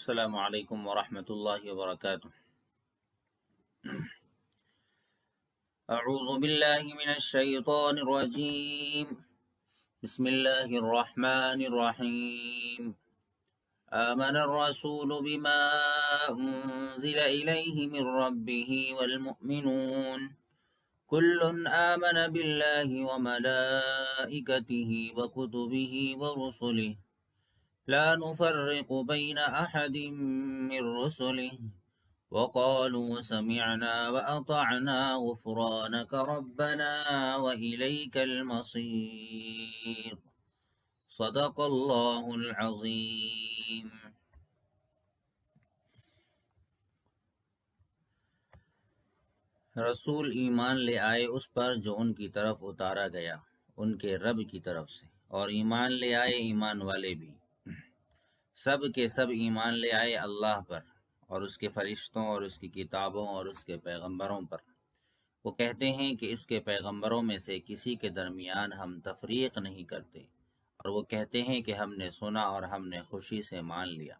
السلام علیکم ورحمۃ اللہ وبرکاتہ۔ اعوذ باللہ من الشیطان الرجیم، بسم اللہ الرحمن الرحیم۔ آمن الرسول بما انزل الیہ من ربہ والمؤمنون كل آمن بالله وملائكته وكتبه ورسله لا نفرق بين أحد من رسله وقالوا سمعنا وأطعنا غفرانك ربنا وإليك المصير، صدق اللہ العظیم۔ رسول ایمان لے آئے اس پر جو ان کی طرف اتارا گیا ان کے رب کی طرف سے، اور ایمان لے آئے ایمان والے بھی، سب کے سب ایمان لے آئے اللہ پر اور اس کے فرشتوں اور اس کی کتابوں اور اس کے پیغمبروں پر۔ وہ کہتے ہیں کہ اس کے پیغمبروں میں سے کسی کے درمیان ہم تفریق نہیں کرتے، اور وہ کہتے ہیں کہ ہم نے سنا اور ہم نے خوشی سے مان لیا۔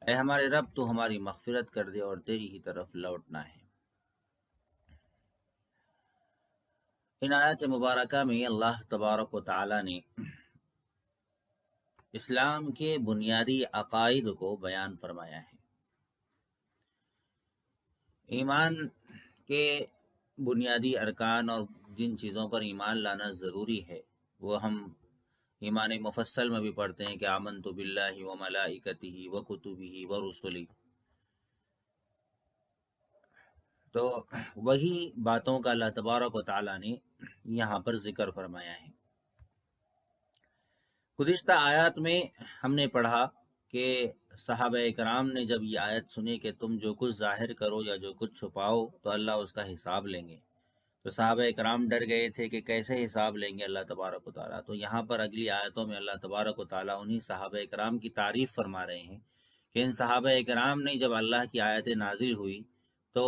اے ہمارے رب، تو ہماری مغفرت کر دے اور تیری ہی طرف لوٹنا ہے۔ ان آیات مبارکہ میں اللہ تبارک و تعالی نے اسلام کے بنیادی عقائد کو بیان فرمایا ہے۔ ایمان کے بنیادی ارکان اور جن چیزوں پر ایمان لانا ضروری ہے وہ ہم ایمان مفصل میں بھی پڑھتے ہیں کہ آمنت باللہ و ملائکتہ و کتبہ و رسلہ، تو وہی باتوں کا اللہ تبارک و تعالی نے یہاں پر ذکر فرمایا ہے۔ گزشتہ آیات میں ہم نے پڑھا کہ صحابہ کرام نے جب یہ آیت سنی کہ تم جو کچھ ظاہر کرو یا جو کچھ چھپاؤ تو اللہ اس کا حساب لیں گے، تو صحابہ کرام ڈر گئے تھے کہ کیسے حساب لیں گے اللہ تبارک و تعالیٰ۔ تو یہاں پر اگلی آیتوں میں اللہ تبارک و تعالیٰ انہی صحابہ کرام کی تعریف فرما رہے ہیں کہ ان صحابہ کرام نے جب اللہ کی آیتیں نازل ہوئی تو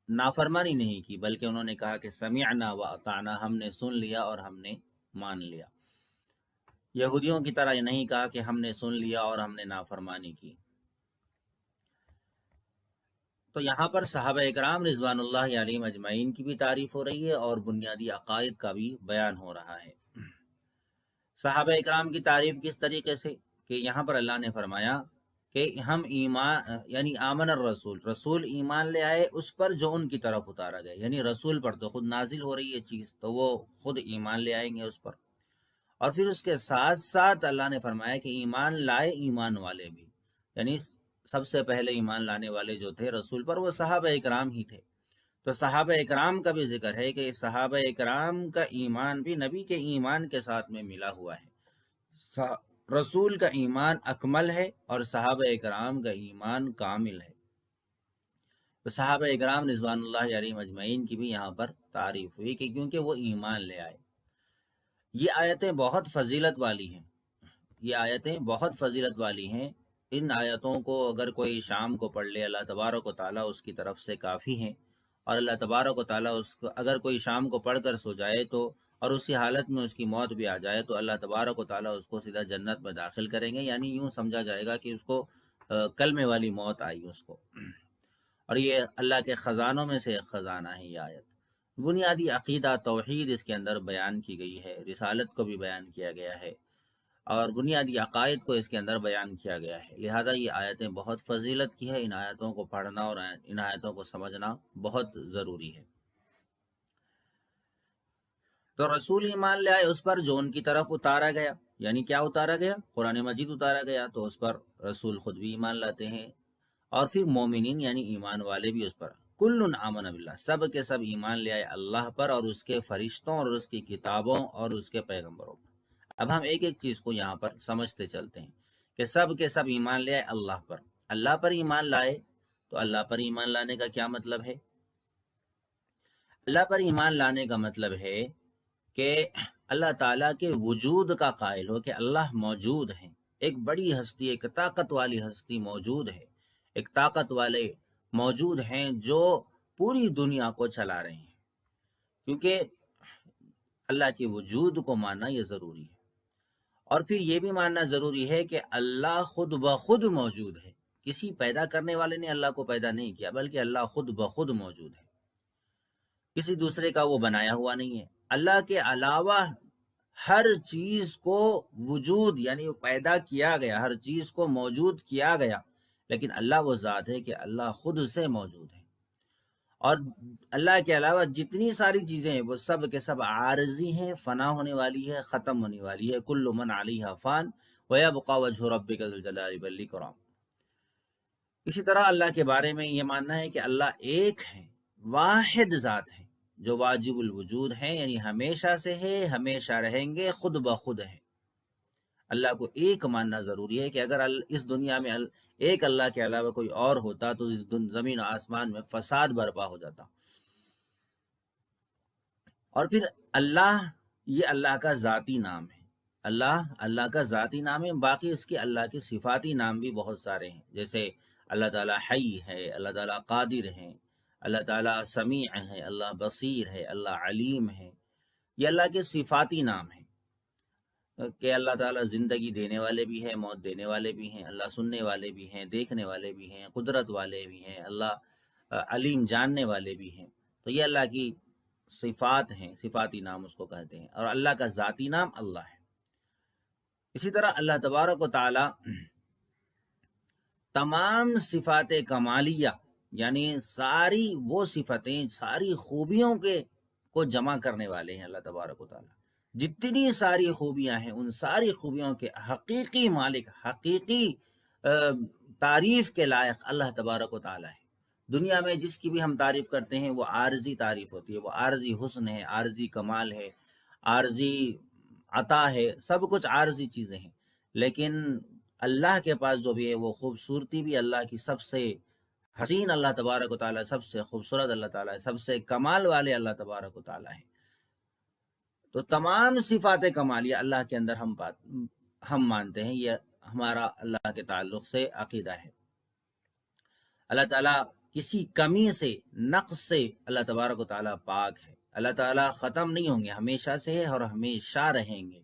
نافرمانی نہیں کی، بلکہ انہوں نے کہا کہ سمعنا و اطعنا، ہم نے سن لیا اور ہم نے مان لیا۔ یہودیوں کی طرح یہ نہیں کہا کہ ہم نے سن لیا اور ہم نے نافرمانی کی۔ تو یہاں پر صحابہ اکرام رضوان اللہ علیہم اجمعین کی بھی تعریف ہو رہی ہے اور بنیادی عقائد کا بھی بیان ہو رہا ہے۔ صحابہ اکرام کی تعریف کس طریقے سے کہ یہاں پر اللہ نے فرمایا کہ ہم ایمان یعنی آمن الرسول، رسول ایمان لے آئے اس پر جو ان کی طرف اتارا گیا، یعنی رسول پر تو خود نازل ہو رہی ہے چیز تو وہ خود ایمان لے آئیں گے اس پر، اور پھر اس کے ساتھ ساتھ اللہ نے فرمایا کہ ایمان لائے ایمان والے بھی، یعنی سب سے پہلے ایمان لانے والے جو تھے رسول پر وہ صحابہ اکرام ہی تھے۔ تو صحابہ اکرام کا بھی ذکر ہے کہ صحابہ اکرام کا ایمان بھی نبی کے ایمان کے ساتھ میں ملا ہوا ہے۔ رسول کا ایمان اکمل ہے اور صحابہ اکرام کا ایمان کامل ہے۔ تو صحابہ اکرام رضوان اللہ علیہم اجمعین کی بھی یہاں پر تعریف ہوئی کہ کیونکہ وہ ایمان لے آئے۔ یہ آیتیں بہت فضیلت والی ہیں، یہ آیتیں بہت فضیلت والی ہیں۔ ان آیتوں کو اگر کوئی شام کو پڑھ لے اللہ تبارک و تعالیٰ اس کی طرف سے کافی ہیں، اور اللہ تبارک و تعالیٰ اس کو اگر کوئی شام کو پڑھ کر سو جائے تو اور اسی حالت میں اس کی موت بھی آ جائے تو اللہ تبارک و تعالیٰ اس کو سیدھا جنت میں داخل کریں گے، یعنی یوں سمجھا جائے گا کہ اس کو کلمے والی موت آئی اس کو۔ اور یہ اللہ کے خزانوں میں سے ایک خزانہ ہے یہ آیت۔ بنیادی عقیدہ توحید اس کے اندر بیان کی گئی ہے، رسالت کو بھی بیان کیا گیا ہے اور بنیادی عقائد کو اس کے اندر بیان کیا گیا ہے، لہذا یہ آیتیں بہت فضیلت کی ہے۔ ان آیتوں کو پڑھنا اور ان آیتوں کو سمجھنا بہت ضروری ہے۔ تو رسول ایمان لے آئے اس پر جو ان کی طرف اتارا گیا، یعنی کیا اتارا گیا؟ قرآن مجید اتارا گیا، تو اس پر رسول خود بھی ایمان لاتے ہیں، اور پھر مومنین یعنی ایمان والے بھی اس پر۔ کل آمن باللہ، سب کے سب ایمان لے آئے اللہ پر اور اس کے فرشتوں اور اس کی کتابوں اور اس کے پیغمبروں پر۔ اب ہم ایک ایک چیز کو یہاں پر سمجھتے چلتے ہیں کہ سب کے سب ایمان لے آئے اللہ پر۔ اللہ پر ایمان لائے تو اللہ پر ایمان لانے کا کیا مطلب ہے؟ اللہ پر ایمان لانے کا مطلب ہے کہ اللہ تعالیٰ کے وجود کا قائل ہو کہ اللہ موجود ہے، ایک بڑی ہستی، ایک طاقت والی ہستی موجود ہے، ایک طاقت والے موجود ہیں جو پوری دنیا کو چلا رہے ہیں، کیونکہ اللہ کے وجود کو ماننا یہ ضروری ہے۔ اور پھر یہ بھی ماننا ضروری ہے کہ اللہ خود بخود موجود ہے، کسی پیدا کرنے والے نے اللہ کو پیدا نہیں کیا، بلکہ اللہ خود بخود موجود ہے، کسی دوسرے کا وہ بنایا ہوا نہیں ہے۔ اللہ کے علاوہ ہر چیز کو وجود یعنی پیدا کیا گیا، ہر چیز کو موجود کیا گیا، لیکن اللہ وہ ذات ہے کہ اللہ خود سے موجود ہے۔ اور اللہ کے علاوہ جتنی ساری چیزیں ہیں وہ سب کے سب عارضی ہیں، فنا ہونے والی ہے، ختم ہونے والی ہے۔ کل من علیہا فان ویبقى وجہ ربک ذو الجلال والاکرام۔ اسی طرح اللہ کے بارے میں یہ ماننا ہے کہ اللہ ایک ہے، واحد ذات ہے، جو واجب الوجود ہے، یعنی ہمیشہ سے ہے، ہمیشہ رہیں گے، خود بخود ہے۔ اللہ کو ایک ماننا ضروری ہے کہ اگر اس دنیا میں ایک اللہ کے علاوہ کوئی اور ہوتا تو اس زمین و آسمان میں فساد برپا ہو جاتا۔ اور پھر اللہ، یہ اللہ کا ذاتی نام ہے، اللہ کا ذاتی نام ہے۔ باقی اس کے اللہ کے صفاتی نام بھی بہت سارے ہیں، جیسے اللہ تعالیٰ حی ہے، اللہ تعالیٰ قادر ہے، اللہ تعالیٰ سمیع ہے، اللہ بصیر ہے، اللہ علیم ہے۔ یہ اللہ کے صفاتی نام ہیں کہ اللہ تعالیٰ زندگی دینے والے بھی ہیں، موت دینے والے بھی ہیں، اللہ سننے والے بھی ہیں، دیکھنے والے بھی ہیں، قدرت والے بھی ہیں، اللہ علیم جاننے والے بھی ہیں۔ تو یہ اللہ کی صفات ہیں، صفاتی نام اس کو کہتے ہیں، اور اللہ کا ذاتی نام اللہ ہے۔ اسی طرح اللہ تبارک و تعالی تمام صفات کمالیہ یعنی ساری وہ صفتیں، ساری خوبیوں کو جمع کرنے والے ہیں۔ اللہ تبارک و تعالی جتنی ساری خوبیاں ہیں ان ساری خوبیوں کے حقیقی مالک، حقیقی تعریف کے لائق اللہ تبارک و تعالی ہے۔ دنیا میں جس کی بھی ہم تعریف کرتے ہیں وہ عارضی تعریف ہوتی ہے، وہ عارضی حسن ہے، عارضی کمال ہے، عارضی عطا ہے، سب کچھ عارضی چیزیں ہیں۔ لیکن اللہ کے پاس جو بھی ہے وہ خوبصورتی بھی اللہ کی سب سے حسین اللہ تبارک و تعالیٰ، سب سے خوبصورت اللہ تعالیٰ ہے، سب سے کمال والے اللہ تبارک و تعالیٰ ہے۔ تو تمام صفات کمالیہ اللہ کے اندر ہم مانتے ہیں، یہ ہمارا اللہ کے تعلق سے عقیدہ ہے۔ اللہ تعالیٰ کسی کمی سے، نقص سے اللہ تبارک و تعالیٰ پاک ہے۔ اللہ تعالیٰ ختم نہیں ہوں گے، ہمیشہ سے ہے اور ہمیشہ رہیں گے۔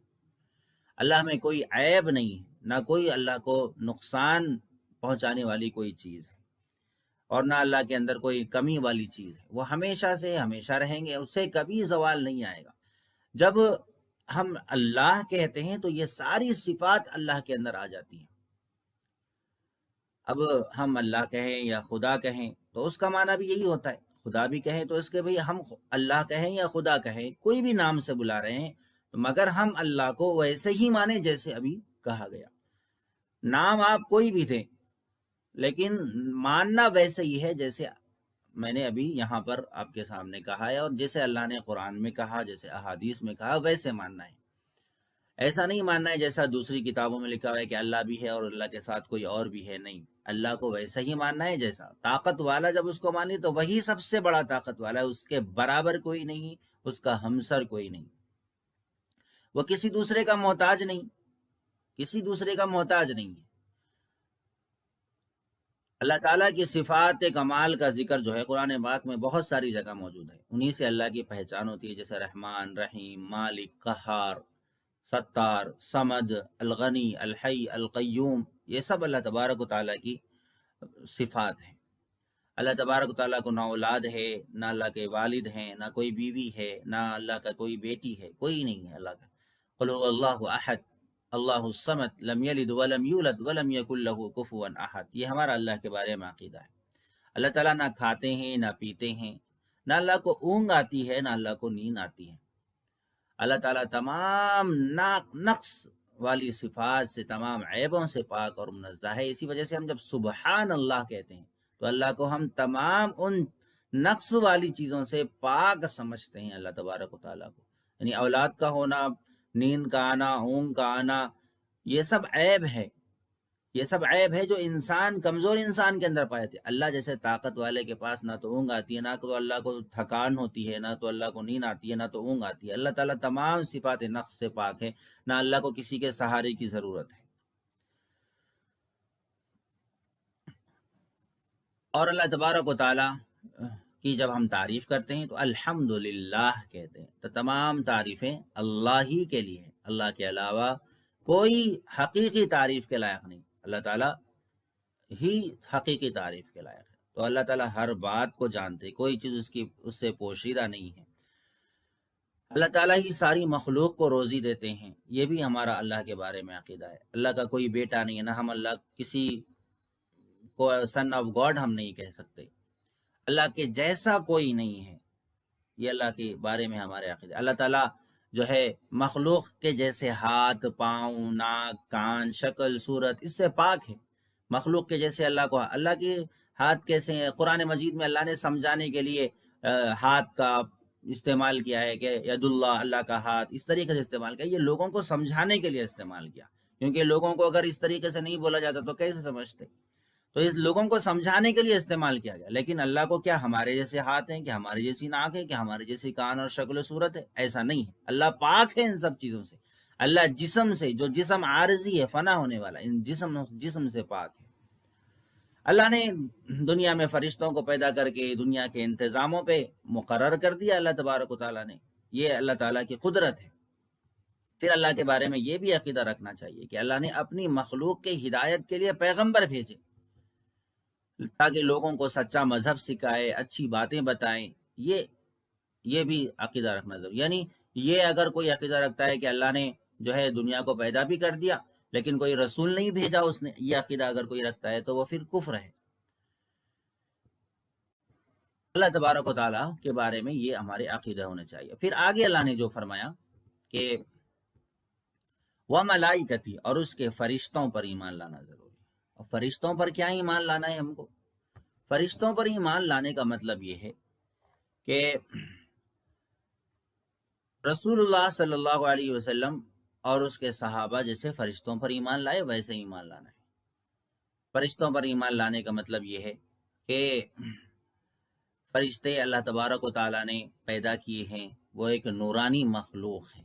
اللہ میں کوئی عیب نہیں ہے، نہ کوئی اللہ کو نقصان پہنچانے والی کوئی چیز ہے، اور نہ اللہ کے اندر کوئی کمی والی چیز ہے۔ وہ ہمیشہ سے ہمیشہ رہیں گے، اس سے کبھی زوال نہیں آئے گا۔ جب ہم اللہ کہتے ہیں تو یہ ساری صفات اللہ کے اندر آ جاتی ہیں۔ اب ہم اللہ کہیں یا خدا کہیں تو اس کا معنی بھی یہی ہوتا ہے۔ خدا بھی کہیں تو اس کے بھئی ہم اللہ کہیں یا خدا کہیں، کوئی بھی نام سے بلا رہے ہیں، مگر ہم اللہ کو ویسے ہی مانیں جیسے ابھی کہا گیا۔ نام آپ کوئی بھی دیں، لیکن ماننا ویسے ہی ہے جیسے میں نے ابھی یہاں پر آپ کے سامنے کہا ہے، اور جیسے اللہ نے قرآن میں کہا، جیسے احادیث میں کہا، ویسے ماننا ہے۔ ایسا نہیں ماننا ہے جیسا دوسری کتابوں میں لکھا ہوا ہے کہ اللہ بھی ہے اور اللہ کے ساتھ کوئی اور بھی ہے، نہیں۔ اللہ کو ویسا ہی ماننا ہے جیسا طاقت والا جب اس کو مانی تو وہی سب سے بڑا طاقت والا ہے، اس کے برابر کوئی نہیں، اس کا ہمسر کوئی نہیں، وہ کسی دوسرے کا محتاج نہیں، کسی دوسرے کا محتاج نہیں ہے۔ اللہ تعالیٰ کی صفات کمال کا ذکر جو ہے قرآن پاک میں بہت ساری جگہ موجود ہے، انہی سے اللہ کی پہچان ہوتی ہے، جیسے رحمان، رحیم، مالک، قہار، ستار، صمد، الغنی، الحی، القیوم، یہ سب اللہ تبارک و تعالیٰ کی صفات ہیں۔ اللہ تبارک و تعالیٰ کو نہ اولاد ہے، نہ اللہ کے والد ہیں، نہ کوئی بیوی ہے، نہ اللہ کا کوئی بیٹی ہے، کوئی نہیں ہے اللہ کا۔ قل هو اللہ احد اللہ الصمد لم یلد ولم یولد ولم یکن له کفوا احد۔ یہ ہمارا اللہ کے بارے میں عقیدہ ہے۔ اللہ تعالیٰ نہ کھاتے ہیں، نہ پیتے ہیں، نہ اللہ کو اونگ آتی ہے، نہ اللہ کو نیند آتی ہے۔ اللہ تعالیٰ تمام نقص والی صفات سے، تمام عیبوں سے پاک اور منزہ ہے۔ اسی وجہ سے ہم جب سبحان اللہ کہتے ہیں تو اللہ کو ہم تمام ان نقص والی چیزوں سے پاک سمجھتے ہیں، اللہ تبارک و تعالیٰ کو۔ یعنی اولاد کا ہونا، نیند کا آنا، اونگ کا آنا، یہ سب عیب ہے، یہ سب عیب ہے جو انسان، کمزور انسان کے اندر پائے تھے۔ اللہ جیسے طاقت والے کے پاس نہ تو اونگ آتی ہے، نہ تو اللہ کو تھکان ہوتی ہے، نہ تو اللہ کو نیند آتی ہے، نہ تو اونگ آتی ہے۔ اللہ تعالیٰ تمام صفات نقص سے پاک ہے، نہ اللہ کو کسی کے سہارے کی ضرورت ہے۔ اور اللہ تبارک و تعالیٰ کی جب ہم تعریف کرتے ہیں تو الحمدللہ کہتے ہیں، تو تمام تعریفیں اللہ ہی کے لیے ہیں، اللہ کے علاوہ کوئی حقیقی تعریف کے لائق نہیں۔ اللہ تعالیٰ ہی حقیقی تعریف کے لائق ہے۔ تو اللہ تعالیٰ ہر بات کو جانتے، کوئی چیز اس سے پوشیدہ نہیں ہے۔ اللہ تعالیٰ ہی ساری مخلوق کو روزی دیتے ہیں، یہ بھی ہمارا اللہ کے بارے میں عقیدہ ہے۔ اللہ کا کوئی بیٹا نہیں ہے، نہ ہم اللہ کسی کو سن آف گاڈ ہم نہیں کہہ سکتے۔ اللہ کے جیسا کوئی نہیں ہے، یہ اللہ کے بارے میں ہمارے عقیدہ۔ اللہ تعالیٰ جو ہے مخلوق کے جیسے ہاتھ، پاؤں، ناک، کان، شکل، صورت اس سے پاک ہے۔ مخلوق کے جیسے اللہ کے ہاتھ کیسے ہیں؟ قرآن مجید میں اللہ نے سمجھانے کے لیے ہاتھ کا استعمال کیا ہے کہ ید اللہ کا ہاتھ، اس طریقے سے استعمال کیا۔ یہ لوگوں کو سمجھانے کے لیے استعمال کیا، کیونکہ لوگوں کو اگر اس طریقے سے نہیں بولا جاتا تو کیسے سمجھتے؟ تو اس لوگوں کو سمجھانے کے لیے استعمال کیا گیا۔ لیکن اللہ کو کیا ہمارے جیسے ہاتھ ہیں، کہ ہماری جیسی ناک ہے، کہ ہماری جیسی کان اور شکل و صورت ہے؟ ایسا نہیں ہے۔ اللہ پاک ہے ان سب چیزوں سے۔ اللہ جسم سے، جو جسم عارضی ہے، فنا ہونے والا، ان جسم سے پاک ہے۔ اللہ نے دنیا میں فرشتوں کو پیدا کر کے دنیا کے انتظاموں پہ مقرر کر دیا اللہ تبارک و تعالیٰ نے۔ یہ اللہ تعالیٰ کی قدرت ہے۔ پھر اللہ کے بارے میں یہ بھی عقیدہ رکھنا چاہیے کہ اللہ نے اپنی مخلوق کے ہدایت کے لیے پیغمبر بھیجے، تاکہ لوگوں کو سچا مذہب سکھائے، اچھی باتیں بتائیں۔ یہ بھی عقیدہ رکھنا ضروری، یعنی یہ اگر کوئی عقیدہ رکھتا ہے کہ اللہ نے جو ہے دنیا کو پیدا بھی کر دیا لیکن کوئی رسول نہیں بھیجا اس نے، یہ عقیدہ اگر کوئی رکھتا ہے تو وہ پھر کفر ہے۔ اللہ تبارک و تعالیٰ کے بارے میں یہ ہمارے عقیدہ ہونے چاہیے۔ پھر آگے اللہ نے جو فرمایا کہ وَمَلَائِکَتِهِ، اور اس کے فرشتوں پر ایمان لانا ضروری ہے۔ اور فرشتوں پر کیا ایمان لانا ہے ہم کو؟ فرشتوں پر ایمان لانے کا مطلب یہ ہے کہ رسول اللہ صلی اللہ علیہ وسلم اور اس کے صحابہ جیسے فرشتوں پر ایمان لائے ویسے ایمان لانا ہے۔ فرشتوں پر ایمان لانے کا مطلب یہ ہے کہ فرشتے اللہ تبارک و تعالیٰ نے پیدا کیے ہیں، وہ ایک نورانی مخلوق ہے،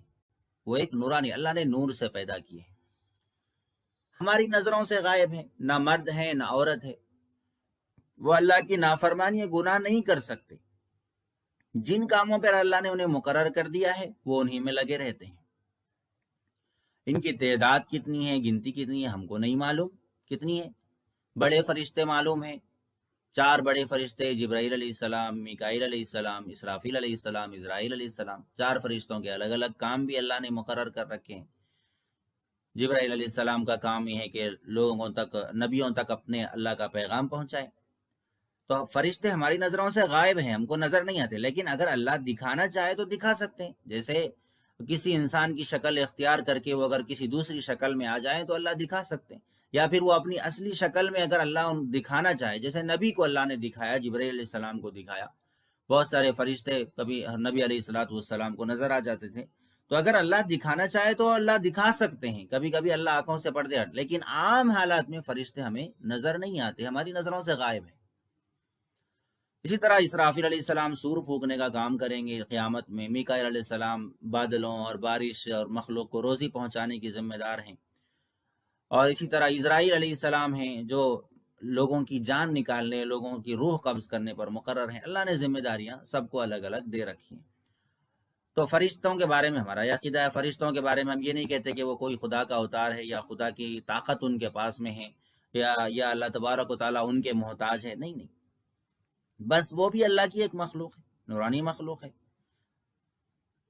وہ ایک نورانی، اللہ نے نور سے پیدا کیے ہیں، ہماری نظروں سے غائب ہیں، نہ مرد ہے نہ عورت ہے، وہ اللہ کی نافرمانی گناہ نہیں کر سکتے۔ جن کاموں پر اللہ نے انہیں مقرر کر دیا ہے وہ انہی میں لگے رہتے ہیں۔ ان کی تعداد کتنی ہے، گنتی کتنی ہے، ہم کو نہیں معلوم کتنی ہے۔ بڑے فرشتے معلوم ہیں، 4 بڑے فرشتے، جبرائیل علیہ السلام، میکائیل علیہ السلام، اسرافیل علیہ السلام، اسرائیل علیہ السلام۔ 4 فرشتوں کے الگ الگ کام بھی اللہ نے مقرر کر رکھے ہیں۔ جبرائیل علیہ السلام کا کام یہ ہے کہ لوگوں تک، نبیوں تک اپنے اللہ کا پیغام پہنچائے۔ تو فرشتے ہماری نظروں سے غائب ہیں، ہم کو نظر نہیں آتے، لیکن اگر اللہ دکھانا چاہے تو دکھا سکتے ہیں۔ جیسے کسی انسان کی شکل اختیار کر کے وہ اگر کسی دوسری شکل میں آ جائیں تو اللہ دکھا سکتے ہیں، یا پھر وہ اپنی اصلی شکل میں اگر اللہ دکھانا چاہے، جیسے نبی کو اللہ نے دکھایا، جبرائیل علیہ السلام کو دکھایا۔ بہت سارے فرشتے کبھی نبی علیہ السلام کو نظر آ جاتے تھے، تو اگر اللہ دکھانا چاہے تو اللہ دکھا سکتے ہیں۔ کبھی کبھی اللہ آنکھوں سے پردے ہٹ، لیکن عام حالات میں فرشتے ہمیں نظر نہیں آتے، ہماری نظروں سے غائب ہیں۔ اسی طرح اسرافیل علیہ السلام سور پھونکنے کا کام کریں گے قیامت میں، میکائیل علیہ السلام بادلوں اور بارش اور مخلوق کو روزی پہنچانے کی ذمہ دار ہیں، اور اسی طرح اسرائیل علیہ السلام ہیں جو لوگوں کی جان نکالنے، لوگوں کی روح قبض کرنے پر مقرر ہیں۔ اللہ نے ذمہ داریاں سب کو الگ الگ دے رکھی ہیں۔ تو فرشتوں کے بارے میں ہمارا یہ عقیدہ ہے۔ فرشتوں کے بارے میں ہم یہ نہیں کہتے کہ وہ کوئی خدا کا اوتار ہے یا خدا کی طاقت ان کے پاس میں ہے یا اللہ تبارک و تعالیٰ ان کے محتاج ہے، نہیں، بس وہ بھی اللہ کی ایک مخلوق ہے، نورانی مخلوق ہے۔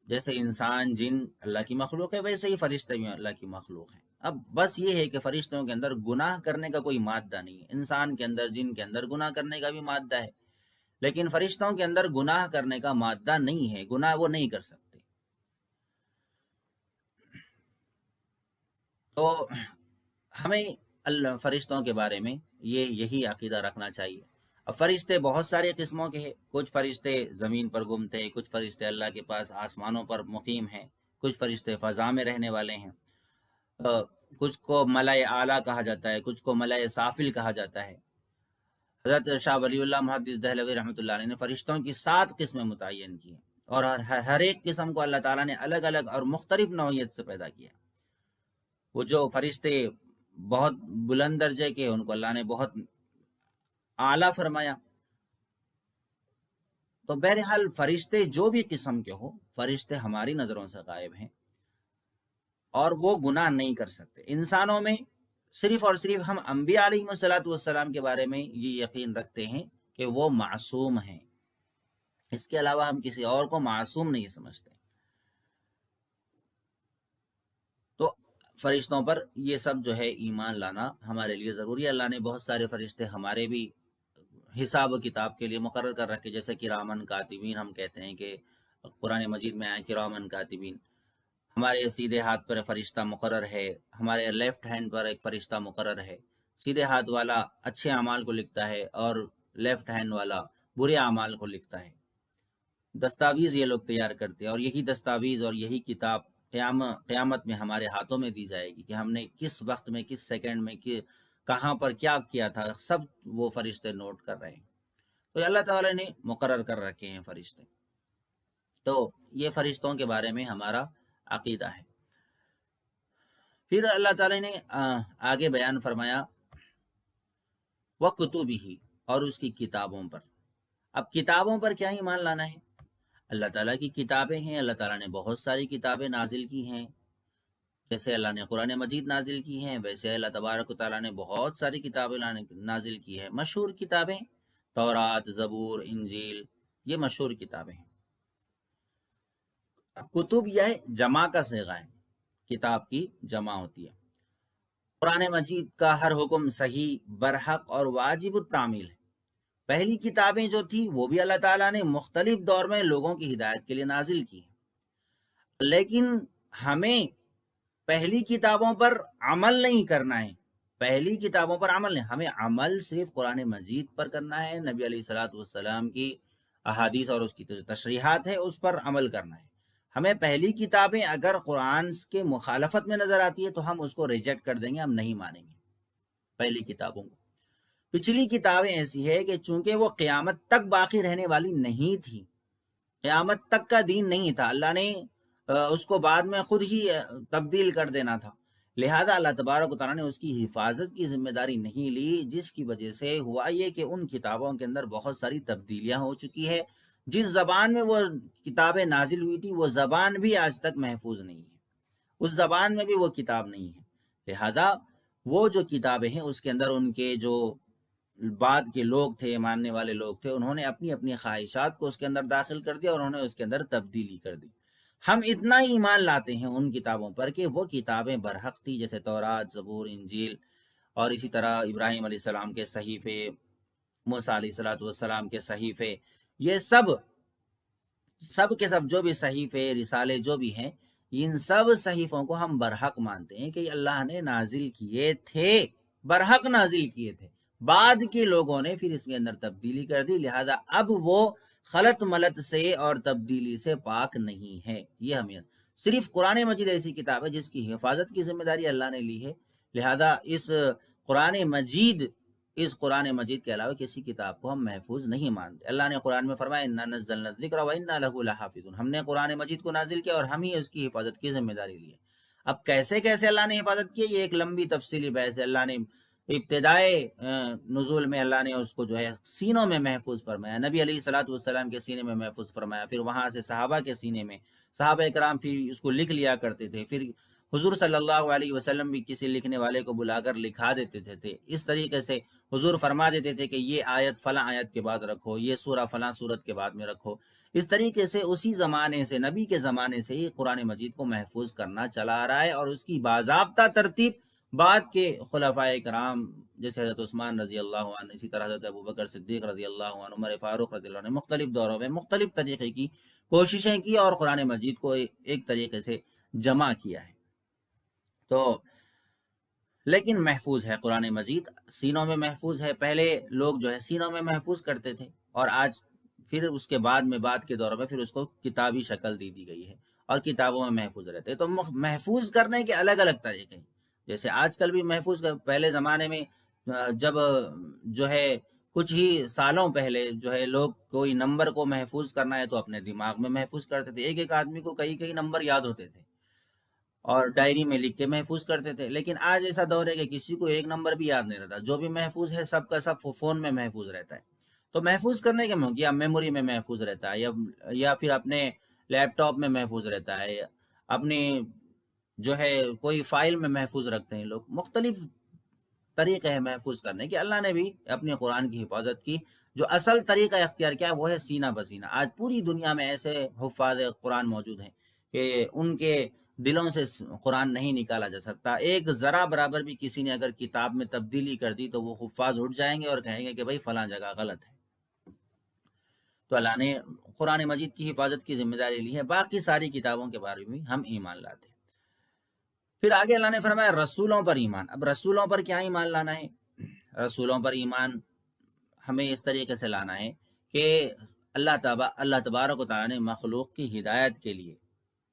جیسے انسان، جن اللہ کی مخلوق ہے، ویسے ہی فرشتے بھی اللہ کی مخلوق ہیں۔ اب بس یہ ہے کہ فرشتوں کے اندر گناہ کرنے کا کوئی مادہ نہیں ہے۔ انسان کے اندر، جن کے اندر گناہ کرنے کا بھی مادہ ہے، لیکن فرشتوں کے اندر گناہ کرنے کا مادہ نہیں ہے، گناہ وہ نہیں کر سکتے۔ تو ہمیں اللہ فرشتوں کے بارے میں یہی عقیدہ رکھنا چاہیے۔ اب فرشتے بہت سارے قسموں کے ہیں، کچھ فرشتے زمین پر گھومتے ہیں، کچھ فرشتے اللہ کے پاس آسمانوں پر مقیم ہیں، کچھ فرشتے فضا میں رہنے والے ہیں، کچھ کو ملائے اعلیٰ کہا جاتا ہے، کچھ کو ملائے سافل کہا جاتا ہے۔ حضرت شاہ ولی اللہ محدث دہلوی رحمۃ اللہ علیہ نے فرشتوں کی 7 قسمیں متعین کی ہیں، اور ہر ایک قسم کو اللہ تعالیٰ نے الگ الگ اور مختلف نوعیت سے پیدا کیا۔ وہ جو فرشتے بہت بلند درجے کے، ان کو اللہ نے بہت اعلیٰ فرمایا۔ تو بہرحال فرشتے جو بھی قسم کے ہو، فرشتے ہماری نظروں سے غائب ہیں اور وہ گناہ نہیں کر سکتے۔ انسانوں میں صرف اور صرف ہم انبیاء علیہ الصلوۃ والسلام کے بارے میں یہ یقین رکھتے ہیں کہ وہ معصوم ہیں، اس کے علاوہ ہم کسی اور کو معصوم نہیں سمجھتے۔ تو فرشتوں پر یہ سب جو ہے ایمان لانا ہمارے لیے ضروری ہے۔ اللہ نے بہت سارے فرشتے ہمارے بھی حساب و کتاب کے لیے مقرر کر رکھے، جیسے کرامن کاتبین ہم کہتے ہیں کہ قرآن مجید میں آئے کرامن کاتبین۔ ہمارے سیدھے ہاتھ پر فرشتہ مقرر ہے، ہمارے لیفٹ ہینڈ پر ایک فرشتہ مقرر ہے۔ سیدھے ہاتھ والا اچھے اعمال کو لکھتا ہے اور لیفٹ ہینڈ والا برے اعمال کو لکھتا ہے۔ دستاویز یہ لوگ تیار کرتے ہیں، اور یہی دستاویز اور یہی کتاب قیامت میں ہمارے ہاتھوں میں دی جائے گی کہ ہم نے کس وقت میں، کس سیکنڈ میں، کہاں پر کیا کیا تھا، سب وہ فرشتے نوٹ کر رہے ہیں۔ تو اللہ تعالیٰ نے مقرر کر رکھے ہیں فرشتے۔ تو یہ فرشتوں کے بارے میں ہمارا عقیدہ ہے۔ پھر اللہ تعالیٰ نے آگے بیان فرمایا وَكُتُبِهِ، اور اس کی کتابوں پر۔ اب کتابوں پر کیا ایمان لانا ہے؟ اللہ تعالیٰ کی کتابیں ہیں، اللہ تعالیٰ نے بہت ساری کتابیں نازل کی ہیں۔ جیسے اللہ نے قرآن مجید نازل کی ہیں، ویسے اللہ تبارک و تعالیٰ نے بہت ساری کتابیں نازل کی ہیں۔ مشہور کتابیں تورات، زبور، انجیل، یہ مشہور کتابیں ہیں۔ کتب یہ جمع کا صیغہ ہے، کتاب کی جمع ہوتی ہے۔ قرآن مجید کا ہر حکم صحیح، برحق اور واجب التعمیل ہے۔ پہلی کتابیں جو تھی وہ بھی اللہ تعالیٰ نے مختلف دور میں لوگوں کی ہدایت کے لیے نازل کی، لیکن ہمیں پہلی کتابوں پر عمل نہیں کرنا ہے۔ پہلی کتابوں پر عمل نہیں، ہمیں عمل صرف قرآن مجید پر کرنا ہے، نبی علیہ الصلوۃ والسلام کی احادیث اور اس کی تشریحات ہے اس پر عمل کرنا ہے۔ ہمیں پہلی کتابیں اگر قرآن کے مخالفت میں نظر آتی ہے تو ہم اس کو ریجیکٹ کر دیں گے، ہم نہیں مانیں گے پہلی کتابوں کو۔ پچھلی کتابیں ایسی ہے کہ چونکہ وہ قیامت تک باقی رہنے والی نہیں تھی، قیامت تک کا دین نہیں تھا، اللہ نے اس کو بعد میں خود ہی تبدیل کر دینا تھا، لہذا اللہ تبارک و تعالیٰ نے اس کی حفاظت کی ذمہ داری نہیں لی، جس کی وجہ سے ہوا یہ کہ ان کتابوں کے اندر بہت ساری تبدیلیاں ہو چکی ہے۔ جس زبان میں وہ کتابیں نازل ہوئی تھی وہ زبان بھی آج تک محفوظ نہیں ہے، اس زبان میں بھی وہ کتاب نہیں ہے، لہذا وہ جو کتابیں ہیں اس کے اندر ان کے جو بعد کے لوگ تھے، ماننے والے لوگ تھے، انہوں نے اپنی اپنی خواہشات کو اس کے اندر داخل کر دیا اور انہوں نے اس کے اندر تبدیلی کر دی۔ ہم اتنا ہی ایمان لاتے ہیں ان کتابوں پر کہ وہ کتابیں برحق تھی، جیسے تورات، زبور، انجیل، اور اسی طرح ابراہیم علیہ السلام کے صحیفے، موسیٰ علیہ السلام کے صحیفے، یہ سب کے سب جو بھی صحیفے، رسالے جو بھی ہیں، ان سب صحیفوں کو ہم برحق مانتے ہیں کہ اللہ نے نازل کیے تھے، برحق نازل کیے تھے، بعد کے لوگوں نے پھر اس کے اندر تبدیلی کر دی، لہذا اب وہ خلط ملط سے اور تبدیلی سے پاک نہیں ہے۔ یہ ہمیں صرف قرآن مجید ایسی کتاب ہے جس کی حفاظت کی ذمہ داری اللہ نے لی ہے، لہذا اس قرآن مجید کے علاوہ کسی کتاب کو ہم محفوظ نہیں مانتے۔ اللہ نے قرآن میں فرمایا اِنَّا نَزَّلْنَا الذِّكْرَ وَإِنَّا لَهُ لَحَافِظُونَ، ہم نے قرآن مجید کو نازل کیا اور ہم ہی اس کی حفاظت کی ذمہ داری لی ہے۔ اب کیسے اللہ نے حفاظت کی، یہ ایک لمبی تفصیلی بحث ہے۔ اللہ نے ابتدائے نزول میں اللہ نے اس کو جو ہے سینوں میں محفوظ فرمایا، نبی علیہ الصلوۃ والسلام کے سینے میں محفوظ فرمایا، پھر وہاں سے صحابہ کے سینے میں، صحابہ کرام پھر اس کو لکھ لیا کرتے تھے، پھر حضور صلی اللہ علیہ وسلم بھی کسی لکھنے والے کو بلا کر لکھا دیتے تھے۔ اس طریقے سے حضور فرما دیتے تھے کہ یہ آیت فلاں آیت کے بعد رکھو، یہ سورہ فلاں سورت کے بعد میں رکھو۔ اس طریقے سے اسی زمانے سے، نبی کے زمانے سے ہی قرآن مجید کو محفوظ کرنا چلا آ رہا ہے، اور اس کی باضابطہ ترتیب بعد کے خلفائے کرام جیسے حضرت عثمان رضی اللہ عنہ، اسی طرح حضرت ابوبکر صدیق رضی اللہ عنہ، عمر فاروق رضی اللہ عنہ، مختلف دوروں میں مختلف طریقے کی کوششیں کی اور قرآن مجید کو ایک طریقے سے جمع کیا ہے۔ تو لیکن محفوظ ہے قرآن مجید، سینوں میں محفوظ ہے۔ پہلے لوگ جو ہے سینوں میں محفوظ کرتے تھے، اور آج پھر اس کے بعد کے دور میں پھر اس کو کتابی شکل دی گئی ہے اور کتابوں میں محفوظ رہتے ہیں۔ تو محفوظ کرنے کے الگ الگ طریقے ہیں، جیسے آج کل بھی محفوظ پہلے زمانے میں جب جو ہے کچھ ہی سالوں پہلے جو ہے لوگ کوئی نمبر کو محفوظ کرنا ہے تو اپنے دماغ میں محفوظ کرتے تھے، ایک آدمی کو کئی نمبر یاد ہوتے تھے اور ڈائری میں لکھ کے محفوظ کرتے تھے، لیکن آج ایسا دور ہے کہ کسی کو ایک نمبر بھی یاد نہیں رہتا، جو بھی محفوظ ہے سب کا سب فون میں محفوظ رہتا ہے۔ تو محفوظ کرنے کے یا میموری میں محفوظ رہتا ہے، یا پھر اپنے لیپ ٹاپ میں محفوظ رہتا ہے، اپنی جو ہے کوئی فائل میں محفوظ رکھتے ہیں لوگ، مختلف طریقے ہیں محفوظ کرنے کے. اللہ نے بھی اپنے قرآن کی حفاظت کی. جو اصل طریقہ اختیار کیا وہ ہے سینہ بسینہ. آج پوری دنیا میں ایسے حفاظ قرآن موجود ہیں کہ ان کے دلوں سے قرآن نہیں نکالا جا سکتا. ایک ذرا برابر بھی کسی نے اگر کتاب میں تبدیلی کر دی تو وہ حفاظ اٹھ جائیں گے اور کہیں گے کہ بھائی فلاں جگہ غلط ہے. تو اللہ نے قرآن مجید کی حفاظت کی ذمہ داری لی ہے. باقی ساری کتابوں کے بارے میں ہم ایمان لاتے ہیں. پھر آگے اللہ نے فرمایا رسولوں پر ایمان. اب رسولوں پر کیا ایمان لانا ہے؟ رسولوں پر ایمان ہمیں اس طریقے سے لانا ہے کہ اللہ تبارک و تعالیٰ نے مخلوق کی ہدایت کے لیے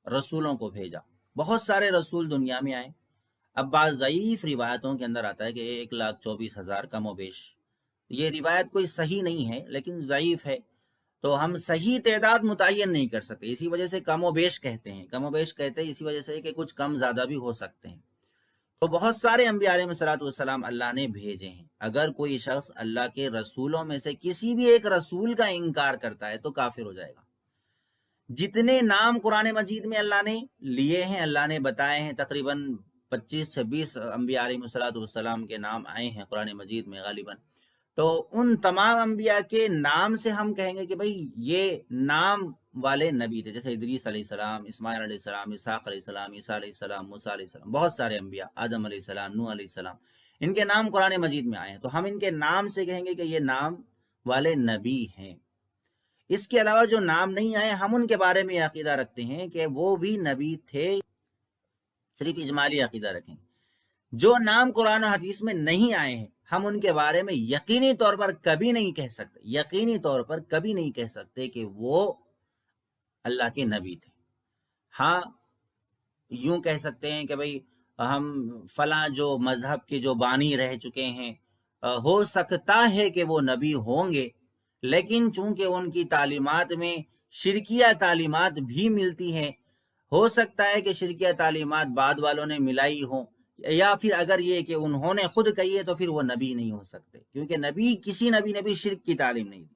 رسولوں کو بھیجا. بہت سارے رسول دنیا میں آئے. اب بعض ضعیف روایتوں کے اندر آتا ہے کہ 1,24,000 کم و بیش. یہ روایت کوئی صحیح نہیں ہے لیکن ضعیف ہے، تو ہم صحیح تعداد متعین نہیں کر سکتے. اسی وجہ سے کم و بیش کہتے ہیں. کم و بیش کہتے ہیں اسی وجہ سے کہ کچھ کم زیادہ بھی ہو سکتے ہیں. تو بہت سارے انبیاء علیہ الصلوۃ والسلام اللہ نے بھیجے ہیں. اگر کوئی شخص اللہ کے رسولوں میں سے کسی بھی ایک رسول کا انکار کرتا ہے تو کافر ہو جائے گا. جتنے نام قرآن مجید میں اللہ نے لیے ہیں، اللہ نے بتائے ہیں، تقریباً 25-26 انبیاء علیہ الصلوۃ والسلام کے نام آئے ہیں قرآن مجید میں غالباً. تو ان تمام انبیاء کے نام سے ہم کہیں گے کہ بھئی یہ نام والے نبی تھے. جیسے ادریس علیہ السلام، اسماعیل علیہ السلام، اسحاق علیہ السلام، عیسیٰ علیہ السلام، موسیٰ علیہ السلام، بہت سارے انبیاء، آدم علیہ السلام، نوح علیہ السلام، ان کے نام قرآن مجید میں آئے ہیں. تو ہم ان کے نام سے کہیں گے کہ یہ نام والے نبی ہیں. اس کے علاوہ جو نام نہیں آئے ہم ان کے بارے میں عقیدہ رکھتے ہیں کہ وہ بھی نبی تھے. صرف اجمالی عقیدہ رکھیں. جو نام قرآن و حدیث میں نہیں آئے ہیں ہم ان کے بارے میں یقینی طور پر کبھی نہیں کہہ سکتے، یقینی طور پر کبھی نہیں کہہ سکتے کہ وہ اللہ کے نبی تھے. ہاں یوں کہہ سکتے ہیں کہ بھئی ہم فلاں جو مذہب کے جو بانی رہ چکے ہیں ہو سکتا ہے کہ وہ نبی ہوں گے، لیکن چونکہ ان کی تعلیمات میں شرکیہ تعلیمات بھی ملتی ہیں، ہو سکتا ہے کہ شرکیہ تعلیمات بعد والوں نے ملائی ہوں، یا پھر اگر یہ کہ انہوں نے خود کہی ہے تو پھر وہ نبی نہیں ہو سکتے، کیونکہ کسی نبی نے بھی شرک کی تعلیم نہیں دی.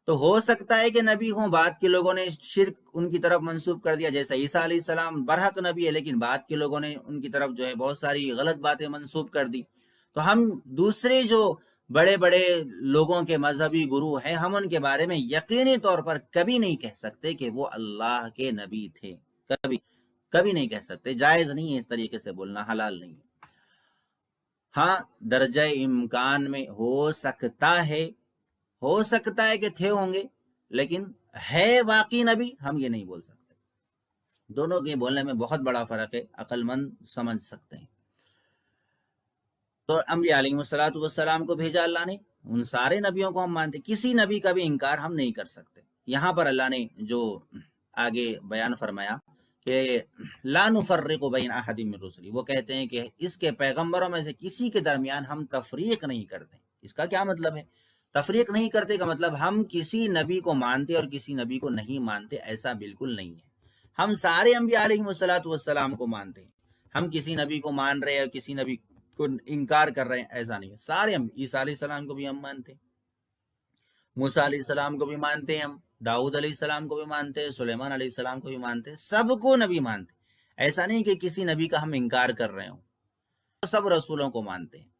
تو ہو سکتا ہے کہ نبی ہوں، بعد کے لوگوں نے شرک ان کی طرف منسوب کر دیا. جیسے عیسیٰ علیہ السلام برحق نبی ہے لیکن بعد کے لوگوں نے ان کی طرف جو ہے بہت ساری غلط باتیں منسوب کر دی. تو ہم دوسرے جو بڑے بڑے لوگوں کے مذہبی گرو ہیں ہم ان کے بارے میں یقینی طور پر کبھی نہیں کہہ سکتے کہ وہ اللہ کے نبی تھے. کبھی نہیں کہہ سکتے. جائز نہیں ہے اس طریقے سے بولنا، حلال نہیں ہے. ہاں درجہ امکان میں ہو سکتا ہے کہ تھے ہوں گے، لیکن ہے واقعی نبی ہم یہ نہیں بول سکتے. دونوں کے بولنے میں بہت بڑا فرق ہے، عقل مند سمجھ سکتے ہیں. تو انبیاء علیہ الصلوۃ والسلام کو بھیجا اللہ نے، ان سارے نبیوں کو ہم مانتے، کسی نبی کا بھی انکار ہم نہیں کر سکتے. یہاں پر اللہ نے جو آگے بیان فرمایا کہ لا نفرق بین احد من رسلی، وہ کہتے ہیں کہ اس کے پیغمبروں میں سے کسی کے درمیان ہم تفریق نہیں کرتے. اس کا کیا مطلب ہے؟ تفریق نہیں کرتے کا مطلب ہم کسی نبی کو مانتے اور کسی نبی کو نہیں مانتے، ایسا بالکل نہیں ہے. ہم سارے انبیاء علیہ الصلوۃ والسلام کو مانتے ہیں. ہم کسی نبی کو مان رہے ہیں کسی نبی کو انکار کر رہے ہیں ایسا نہیں ہے. سارے عیسیٰ علیہ السلام کو بھی ہم مانتے ہیں، موسیٰ علیہ السلام کو بھی مانتے ہیں، ہم داؤد علیہ السلام کو بھی مانتے ہیں، سلیمان علیہ السلام کو بھی مانتے ہیں، سب کو نبی مانتے. ایسا نہیں کہ کسی نبی کا ہم انکار کر رہے ہوں. سب رسولوں کو مانتے ہیں.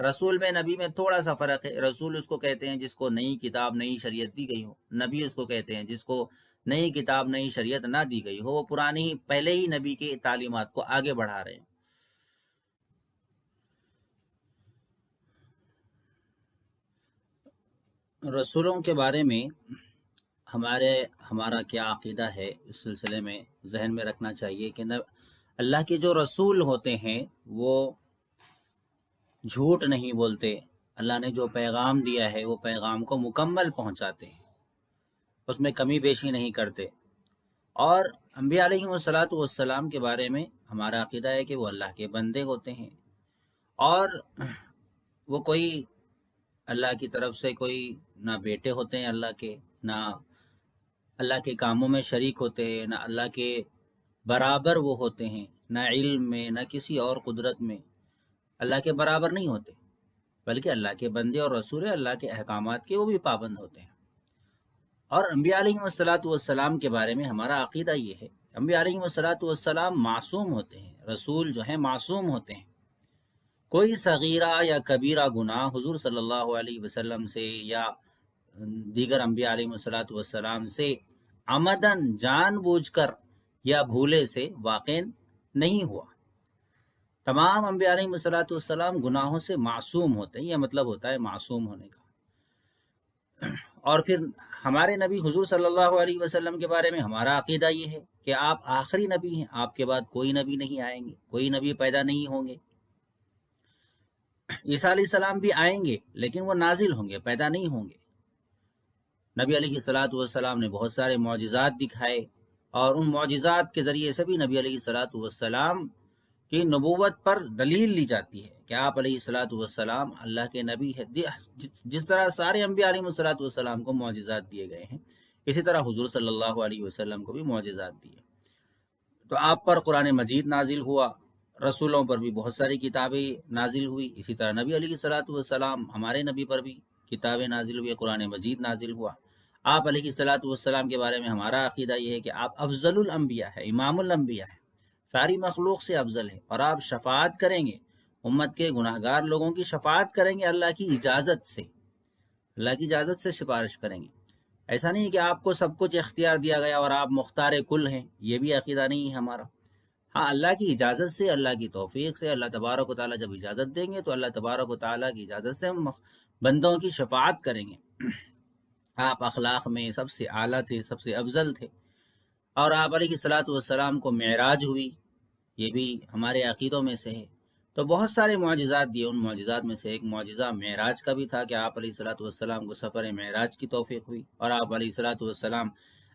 رسول میں نبی میں تھوڑا سا فرق ہے. رسول اس کو کہتے ہیں جس کو نئی کتاب نئی شریعت دی گئی ہو. نبی اس کو کہتے ہیں جس کو نئی کتاب نئی شریعت نہ دی گئی ہو، وہ پرانی پہلے ہی نبی کی تعلیمات کو آگے بڑھا رہے ہیں. رسولوں کے بارے میں ہمارا کیا عقیدہ ہے اس سلسلے میں ذہن میں رکھنا چاہیے کہ اللہ کے جو رسول ہوتے ہیں وہ جھوٹ نہیں بولتے. اللہ نے جو پیغام دیا ہے وہ پیغام کو مکمل پہنچاتے ہیں، اس میں کمی بیشی نہیں کرتے. اور انبیاء علیہ الصلوۃ والسلام کے بارے میں ہمارا عقیدہ ہے کہ وہ اللہ کے بندے ہوتے ہیں، اور وہ کوئی اللہ کی طرف سے کوئی نہ بیٹے ہوتے ہیں اللہ کے، نہ اللہ کے کاموں میں شریک ہوتے ہیں، نہ اللہ کے برابر وہ ہوتے ہیں، نہ علم میں نہ کسی اور قدرت میں اللہ کے برابر نہیں ہوتے، بلکہ اللہ کے بندے اور رسول اللہ کے احکامات کے وہ بھی پابند ہوتے ہیں. اور انبیاء علیہ الصلوۃ والسلام کے بارے میں ہمارا عقیدہ یہ ہے، انبیاء علیہ الصلوۃ والسلام معصوم ہوتے ہیں. رسول جو ہیں معصوم ہوتے ہیں، کوئی صغیرہ یا کبیرہ گناہ حضور صلی اللہ علیہ وسلم سے یا دیگر انبیاء علیہ الصلوۃ والسلام سے عمدن جان بوجھ کر یا بھولے سے واقع نہیں ہوا۔ تمام انبیاء علیہ الصلوۃ والسلام گناہوں سے معصوم ہوتے ہیں، یہ مطلب ہوتا ہے معصوم ہونے کا۔ اور پھر ہمارے نبی حضور صلی اللہ علیہ وسلم کے بارے میں ہمارا عقیدہ یہ ہے کہ آپ آخری نبی ہیں، آپ کے بعد کوئی نبی نہیں آئیں گے، کوئی نبی پیدا نہیں ہوں گے۔ عیسیٰ علیہ السلام بھی آئیں گے لیکن وہ نازل ہوں گے، پیدا نہیں ہوں گے۔ نبی علیہ الصلوۃ والسلام نے بہت سارے معجزات دکھائے، اور ان معجزات کے ذریعے سے بھی نبی علیہ الصلوۃ والسلام کی نبوت پر دلیل لی جاتی ہے کہ آپ علیہ الصلوۃ والسلام اللہ کے نبی ہے۔ جس طرح سارے انبیاء علیہ الصلوۃ والسلام کو معجزات دیے گئے ہیں، اسی طرح حضور صلی اللہ علیہ وسلم کو بھی معجزات دیے۔ تو آپ پر قرآن مجید نازل ہوا، رسولوں پر بھی بہت ساری کتابیں نازل ہوئی، اسی طرح نبی علیہ الصلوۃ والسلام ہمارے نبی پر بھی کتابیں نازل ہوئی، قرآن مجید نازل ہوا۔ آپ علیہ الصلوۃ والسلام کے بارے میں ہمارا عقیدہ یہ ہے کہ آپ افضل الانبیاء ہے، امام الانبیاء ہے، ساری مخلوق سے افضل ہے، اور آپ شفاعت کریں گے، امت کے گناہگار لوگوں کی شفاعت کریں گے اللہ کی اجازت سے، اللہ کی اجازت سے سفارش کریں گے۔ ایسا نہیں کہ آپ کو سب کچھ اختیار دیا گیا اور آپ مختار کل ہیں، یہ بھی عقیدہ نہیں ہے ہمارا۔ ہاں، اللہ کی اجازت سے، اللہ کی توفیق سے، اللہ تبارک و تعالیٰ جب اجازت دیں گے تو اللہ تبارک و تعالیٰ کی اجازت سے ہم بندوں کی شفاعت کریں گے۔ آپ اخلاق میں سب سے اعلیٰ تھے، سب سے افضل تھے، اور آپ علیہ الصلوۃ والسلام کو معراج ہوئی، یہ بھی ہمارے عقیدوں میں سے ہے۔ تو بہت سارے معجزات دیے، ان معجزات میں سے ایک معجزہ معراج کا بھی تھا کہ آپ علیہ الصلوۃ والسلام کو سفر معراج کی توفیق ہوئی، اور آپ علیہ الصلوۃ والسلام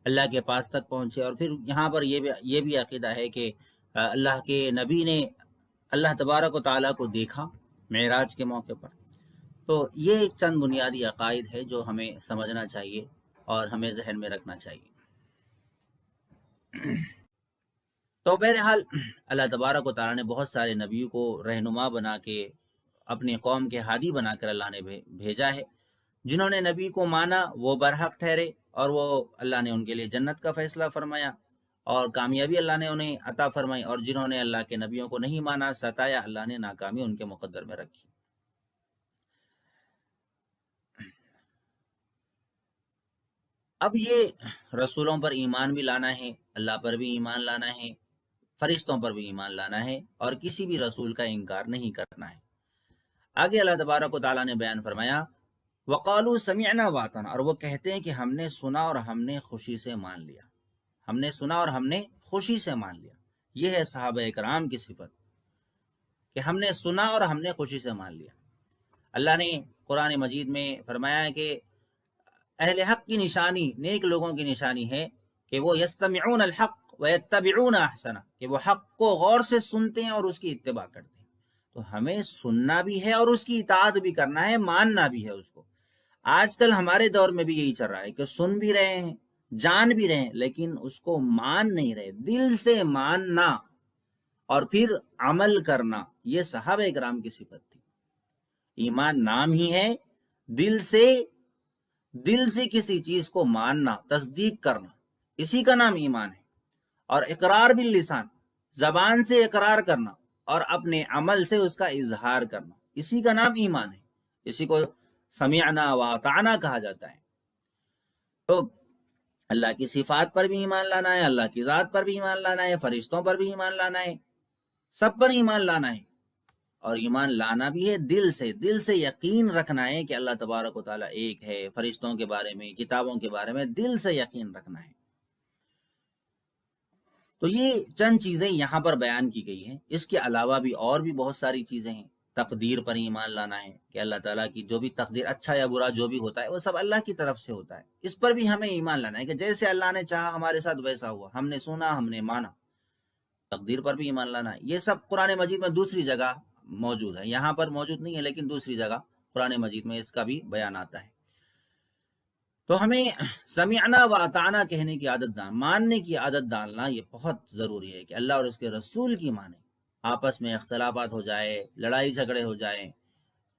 اللہ کے پاس تک پہنچے۔ اور پھر یہاں پر یہ بھی عقیدہ ہے کہ اللہ کے نبی نے اللہ تبارک و تعالیٰ کو دیکھا معراج کے موقع پر۔ تو یہ ایک چند بنیادی عقائد ہے جو ہمیں سمجھنا چاہیے اور ہمیں ذہن میں رکھنا چاہیے۔ تو بہرحال اللہ تبارک و تعالیٰ نے بہت سارے نبیوں کو رہنما بنا کے، اپنی قوم کے ہادی بنا کر اللہ نے بھیجا ہے۔ جنہوں نے نبی کو مانا وہ برحق ٹھہرے، اور وہ اللہ نے ان کے لیے جنت کا فیصلہ فرمایا، اور کامیابی اللہ نے انہیں عطا فرمائی، اور جنہوں نے اللہ کے نبیوں کو نہیں مانا، ستایا، اللہ نے ناکامی ان کے مقدر میں رکھی۔ اب یہ رسولوں پر ایمان بھی لانا ہے، اللہ پر بھی ایمان لانا ہے، فرشتوں پر بھی ایمان لانا ہے، اور کسی بھی رسول کا انکار نہیں کرنا ہے۔ آگے اللہ تبارک و تعالیٰ نے بیان فرمایا وَقَالُوا سَمِعْنَا وَأَطَعْنَا، اور وہ کہتے ہیں کہ ہم نے سنا اور ہم نے خوشی سے مان لیا، ہم نے سنا اور ہم نے خوشی سے مان لیا۔ یہ ہے صحابہ اکرام کی صفت کہ ہم نے سنا اور ہم نے خوشی سے مان لیا۔ اللہ نے قرآن مجید میں فرمایا ہے کہ اہل حق کی نشانی، نیک لوگوں کی نشانی ہے کہ وہ یستمعون الحق ویتبعون احسنہ، کہ وہ حق کو غور سے سنتے ہیں اور اس کی اتباع کرتے ہیں۔ تو ہمیں سننا بھی ہے اور اس کی اطاعت بھی کرنا ہے، ماننا بھی ہے اس کو۔ آج کل ہمارے دور میں بھی یہی چل رہا ہے کہ سن بھی رہے ہیں، جان بھی رہے ہیں، لیکن اس کو مان نہیں رہے۔ دل سے ماننا اور پھر عمل کرنا، یہ صحابہ اکرام کی صفت تھی۔ ایمان نام ہی ہے، دل سے کسی چیز کو ماننا، تصدیق کرنا، اسی کا نام ایمان ہے۔ اور اقرار باللسان، زبان سے اقرار کرنا اور اپنے عمل سے اس کا اظہار کرنا، اسی کا نام ایمان ہے۔ اسی کو سمعنا واطعنا کہا جاتا ہے۔ تو اللہ کی صفات پر بھی ایمان لانا ہے، اللہ کی ذات پر بھی ایمان لانا ہے، فرشتوں پر بھی ایمان لانا ہے، سب پر ایمان لانا ہے۔ اور ایمان لانا بھی ہے دل سے یقین رکھنا ہے کہ اللہ تبارک و تعالیٰ ایک ہے، فرشتوں کے بارے میں، کتابوں کے بارے میں دل سے یقین رکھنا ہے۔ تو یہ چند چیزیں یہاں پر بیان کی گئی ہیں، اس کے علاوہ بھی اور بھی بہت ساری چیزیں ہیں۔ تقدیر پر ایمان لانا ہے کہ اللہ تعالیٰ کی جو بھی تقدیر، اچھا یا برا جو بھی ہوتا ہے وہ سب اللہ کی طرف سے ہوتا ہے، اس پر بھی ہمیں ایمان لانا ہے کہ جیسے اللہ نے چاہا ہمارے ساتھ ویسا ہوا، ہم نے سنا، ہم نے مانا۔ تقدیر پر بھی ایمان لانا ہے۔ یہ سب قرآن مجید میں دوسری جگہ موجود ہے، یہاں پر موجود نہیں ہے، لیکن دوسری جگہ قرآن مجید میں اس کا بھی بیان آتا ہے۔ تو ہمیں سمعنا و اطعنا کہنے کی عادت ڈالنا، ماننے کی عادت ڈالنا، یہ بہت ضروری ہے کہ اللہ اور اس کے رسول کی مانیں۔ آپس میں اختلافات ہو جائے، لڑائی جھگڑے ہو جائیں،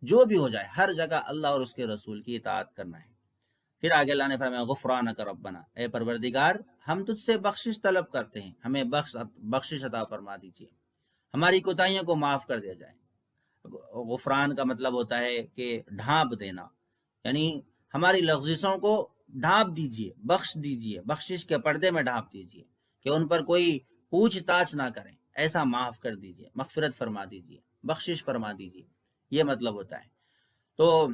جو بھی ہو جائے، ہر جگہ اللہ اور اس کے رسول کی اطاعت کرنا ہے۔ پھر آگے اللہ نے فرمایا غفرانک ربنا، اے پروردگار ہم تجھ سے بخشش طلب کرتے ہیں، ہمیں بخشش عطا فرما دیجیے، ہماری کوتاہیوں کو معاف کر دیا جائے۔ غفران کا مطلب ہوتا ہے کہ ڈھانپ دینا، یعنی ہماری لغزشوں کو ڈھانپ دیجئے، بخش دیجئے، بخشش کے پردے میں ڈھانپ دیجئے کہ ان پر کوئی پوچھ تاچھ نہ کریں، ایسا معاف کر دیجئے، مغفرت فرما دیجئے، بخشش فرما دیجئے، یہ مطلب ہوتا ہے۔ تو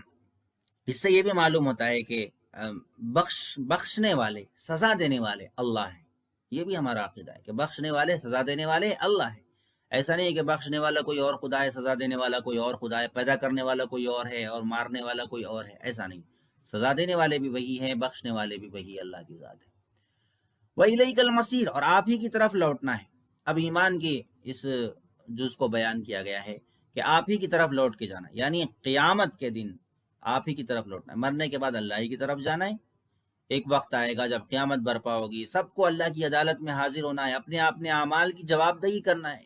اس سے یہ بھی معلوم ہوتا ہے کہ بخشنے والے، سزا دینے والے اللہ ہیں۔ یہ بھی ہمارا عقیدہ ہے کہ بخشنے والے، سزا دینے والے اللہ ہیں۔ ایسا نہیں ہے کہ بخشنے والا کوئی اور خدا ہے، سزا دینے والا کوئی اور خدا ہے، پیدا کرنے والا کوئی اور ہے اور مارنے والا کوئی اور ہے، ایسا نہیں۔ سزا دینے والے بھی وہی ہیں، بخشنے والے بھی وہی اللہ کی ذات ہے۔ وَإِلَيْكَ الْمَصِيرُ، اور آپ ہی کی طرف لوٹنا ہے۔ اب ایمان کی اس جز کو بیان کیا گیا ہے کہ آپ ہی کی طرف لوٹ کے جانا، یعنی قیامت کے دن آپ ہی کی طرف لوٹنا ہے، مرنے کے بعد اللہ ہی کی طرف جانا ہے۔ ایک وقت آئے گا جب قیامت برپا ہوگی، سب کو اللہ کی عدالت میں حاضر ہونا ہے، اپنے اعمال کی جواب دہی کرنا ہے۔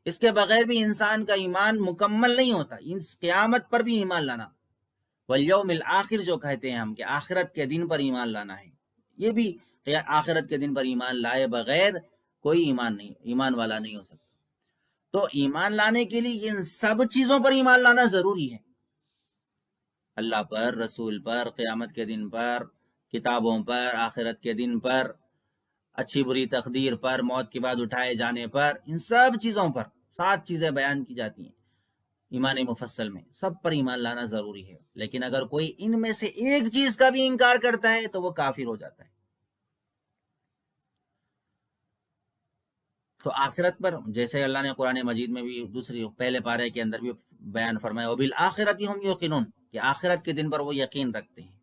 اس کے بغیر بھی انسان کا ایمان مکمل نہیں ہوتا، اس قیامت پر بھی ایمان لانا، والیوم الآخر جو کہتے ہیں ہم، کہ آخرت کے دن پر ایمان لانا ہے، یہ بھی آخرت کے دن پر ایمان لائے بغیر کوئی ایمان والا نہیں ہو سکتا۔ تو ایمان لانے کے لیے ان سب چیزوں پر ایمان لانا ضروری ہے، اللہ پر، رسول پر، قیامت کے دن پر، کتابوں پر، آخرت کے دن پر، اچھی بری تقدیر پر، موت کے بعد اٹھائے جانے پر، ان سب چیزوں پر 7 چیزیں بیان کی جاتی ہیں ایمان مفصل میں، سب پر ایمان لانا ضروری ہے۔ لیکن اگر کوئی ان میں سے ایک چیز کا بھی انکار کرتا ہے تو وہ کافر ہو جاتا ہے۔ تو آخرت پر جیسے اللہ نے قرآن مجید میں بھی پہلے پارے کے اندر بھی بیان فرمایا، وَبِالْآخِرَةِ هُمْ يُوقِنُونَ، کہ آخرت کے دن پر وہ یقین رکھتے ہیں۔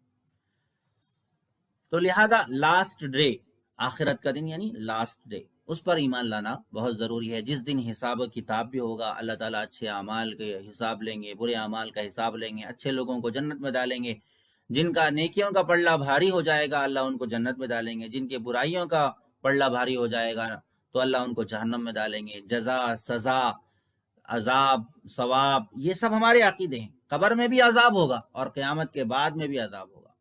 تو لہذا لاسٹ ڈے، آخرت کا دن یعنی لاسٹ ڈے، اس پر ایمان لانا بہت ضروری ہے، جس دن حساب و کتاب بھی ہوگا، اللہ تعالیٰ اچھے اعمال کے حساب لیں گے، برے اعمال کا حساب لیں گے، اچھے لوگوں کو جنت میں ڈالیں گے، جن کا نیکیوں کا پلڑا بھاری ہو جائے گا اللہ ان کو جنت میں ڈالیں گے، جن کے برائیوں کا پلڑا بھاری ہو جائے گا تو اللہ ان کو جہنم میں ڈالیں گے۔ جزا، سزا، عذاب، ثواب، یہ سب ہمارے عقیدے ہیں۔ قبر میں بھی عذاب ہوگا اور قیامت کے بعد میں بھی عذاب ہوگا،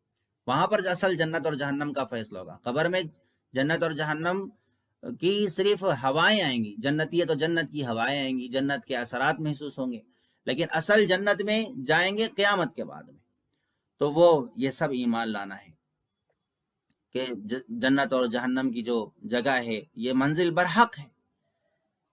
وہاں پر اصل جنت اور جہنم کا فیصلہ ہوگا۔ قبر میں جنت اور جہنم کی صرف ہوائیں آئیں گی، جنتی ہے تو جنت کی ہوائیں آئیں گی، جنت کے اثرات محسوس ہوں گے، لیکن اصل جنت میں جائیں گے قیامت کے بعد میں۔ تو وہ یہ سب ایمان لانا ہے کہ جنت اور جہنم کی جو جگہ ہے یہ منزل برحق ہے،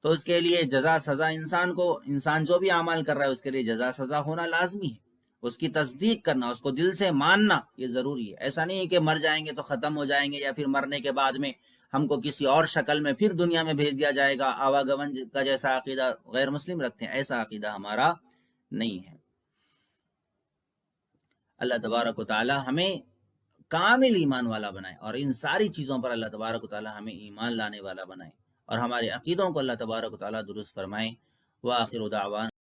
تو اس کے لیے جزا سزا انسان جو بھی اعمال کر رہا ہے اس کے لیے جزا سزا ہونا لازمی ہے، اس کی تصدیق کرنا، اس کو دل سے ماننا یہ ضروری ہے۔ ایسا نہیں ہے کہ مر جائیں گے تو ختم ہو جائیں گے، یا پھر مرنے کے بعد میں ہم کو کسی اور شکل میں پھر دنیا میں بھیج دیا جائے گا، آواگمن کا جیسا عقیدہ غیر مسلم رکھتے ہیں، ایسا عقیدہ ہمارا نہیں ہے۔ اللہ تبارک و تعالی ہمیں کامل ایمان والا بنائے، اور ان ساری چیزوں پر اللہ تبارک و تعالی ہمیں ایمان لانے والا بنائے، اور ہمارے عقیدوں کو اللہ تبارک و تعالی درست فرمائے۔ وآخر دعوانا